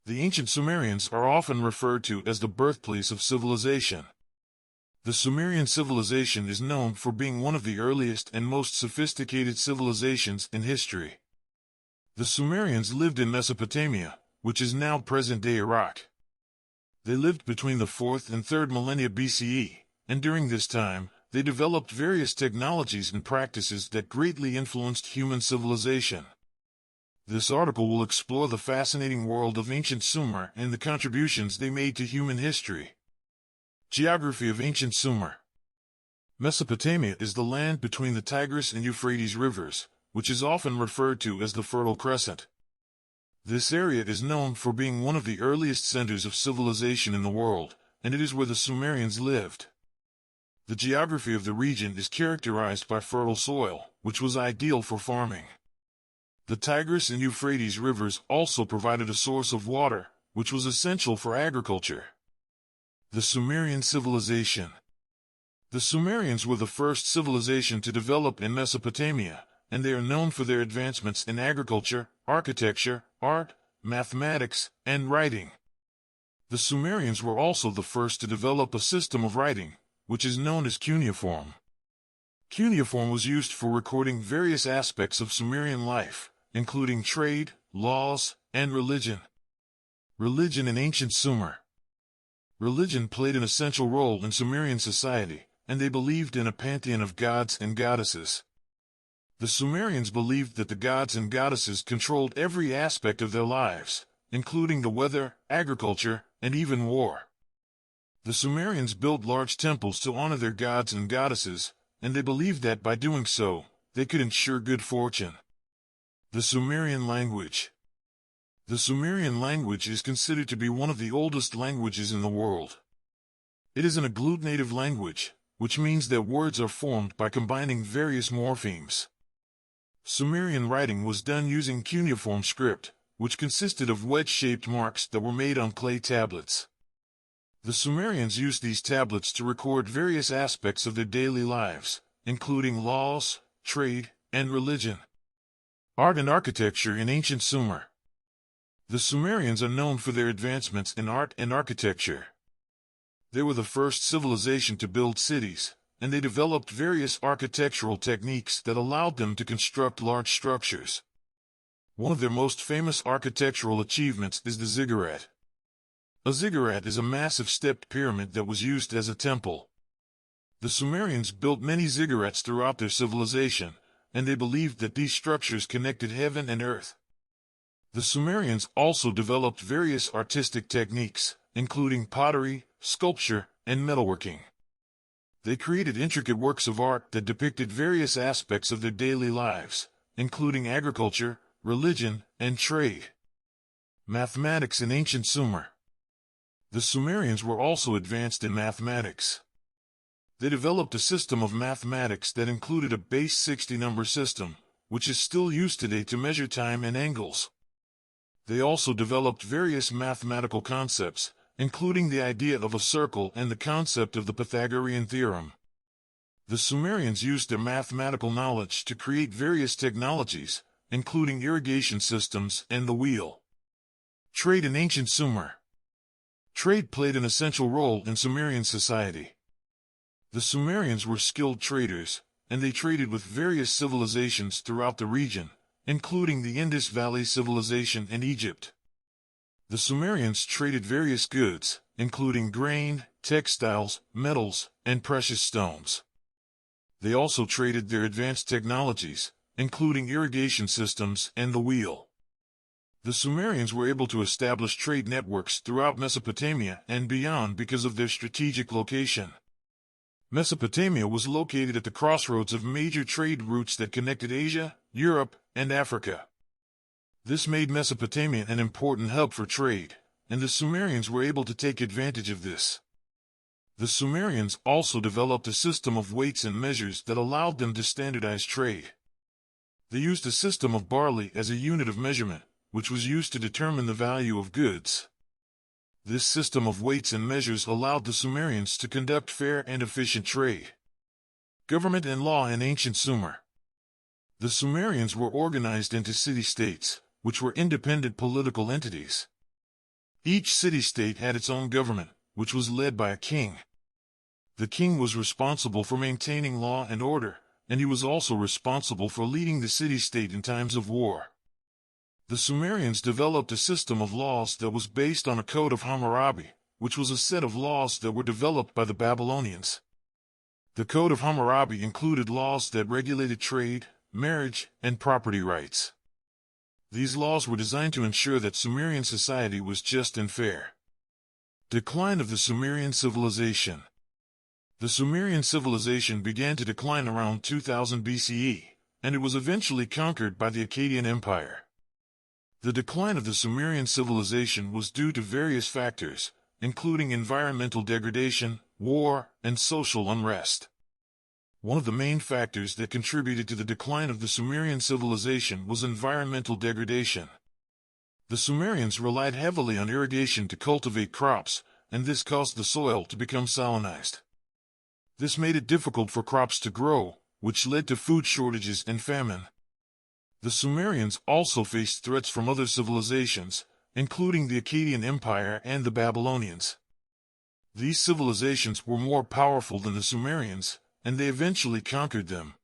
The ancient Sumerians are often referred to as the birthplace of civilization. The Sumerian civilization is known for being one of the earliest and most sophisticated civilizations in history. The Sumerians lived in Mesopotamia, which is now present-day Iraq. They lived between the 4th and 3rd millennia BCE, and during this time, they developed various technologies and practices that greatly influenced human civilization. This article will explore the fascinating world of ancient Sumer and the contributions they made to human history. Geography of ancient Sumer. Mesopotamia is the land between the Tigris and Euphrates rivers, which is often referred to as the Fertile Crescent. This area is known for being one of the earliest centers of civilization in the world, and it is where the Sumerians lived. The geography of the region is characterized by fertile soil, which was ideal for farming. The Tigris and Euphrates rivers also provided a source of water, which was essential for agriculture. The Sumerian civilization. The Sumerians were the first civilization to develop in Mesopotamia, and they are known for their advancements in agriculture, architecture, art, mathematics, and writing. The Sumerians were also the first to develop a system of writing, which is known as cuneiform. Cuneiform was used for recording various aspects of Sumerian life, including trade, laws, and religion. Religion in ancient Sumer. Religion played an essential role in Sumerian society, and they believed in a pantheon of gods and goddesses. The Sumerians believed that the gods and goddesses controlled every aspect of their lives, including the weather, agriculture, and even war. The Sumerians built large temples to honor their gods and goddesses, and they believed that by doing so, they could ensure good fortune. The Sumerian language. The Sumerian language is considered to be one of the oldest languages in the world. It is an agglutinative language, which means that words are formed by combining various morphemes. Sumerian writing was done using cuneiform script, which consisted of wedge-shaped marks that were made on clay tablets. The Sumerians used these tablets to record various aspects of their daily lives, including laws, trade, and religion. Art and architecture in ancient Sumer. The Sumerians are known for their advancements in art and architecture. They were the first civilization to build cities, and they developed various architectural techniques that allowed them to construct large structures. One of their most famous architectural achievements is the ziggurat. A ziggurat is a massive stepped pyramid that was used as a temple. The Sumerians built many ziggurats throughout their civilization, and they believed that these structures connected heaven and earth. The Sumerians also developed various artistic techniques, including pottery, sculpture, and metalworking. They created intricate works of art that depicted various aspects of their daily lives, including agriculture, religion, and trade. Mathematics in ancient Sumer. The Sumerians were also advanced in mathematics. They developed a system of mathematics that included a base 60-number system, which is still used today to measure time and angles. They also developed various mathematical concepts, including the idea of a circle and the concept of the Pythagorean theorem. The Sumerians used their mathematical knowledge to create various technologies, including irrigation systems and the wheel. Trade in ancient Sumer. Trade played an essential role in Sumerian society. The Sumerians were skilled traders, and they traded with various civilizations throughout the region, including the Indus Valley Civilization and Egypt. The Sumerians traded various goods, including grain, textiles, metals, and precious stones. They also traded their advanced technologies, including irrigation systems and the wheel. The Sumerians were able to establish trade networks throughout Mesopotamia and beyond because of their strategic location. Mesopotamia was located at the crossroads of major trade routes that connected Asia, Europe, and Africa. This made Mesopotamia an important hub for trade, and the Sumerians were able to take advantage of this. The Sumerians also developed a system of weights and measures that allowed them to standardize trade. They used a system of barley as a unit of measurement, which was used to determine the value of goods. This system of weights and measures allowed the Sumerians to conduct fair and efficient trade. Government and law in ancient Sumer. The Sumerians were organized into city-states, which were independent political entities. Each city-state had its own government, which was led by a king. The king was responsible for maintaining law and order, and he was also responsible for leading the city-state in times of war. The Sumerians developed a system of laws that was based on a code of Hammurabi, which was a set of laws that were developed by the Babylonians. The Code of Hammurabi included laws that regulated trade, marriage, and property rights. These laws were designed to ensure that Sumerian society was just and fair. Decline of the Sumerian civilization. The Sumerian civilization began to decline around 2000 BCE, and it was eventually conquered by the Akkadian Empire. The decline of the Sumerian civilization was due to various factors, including environmental degradation, war, and social unrest. One of the main factors that contributed to the decline of the Sumerian civilization was environmental degradation. The Sumerians relied heavily on irrigation to cultivate crops, and this caused the soil to become salinized. This made it difficult for crops to grow, which led to food shortages and famine. The Sumerians also faced threats from other civilizations, including the Akkadian Empire and the Babylonians. These civilizations were more powerful than the Sumerians, and they eventually conquered them.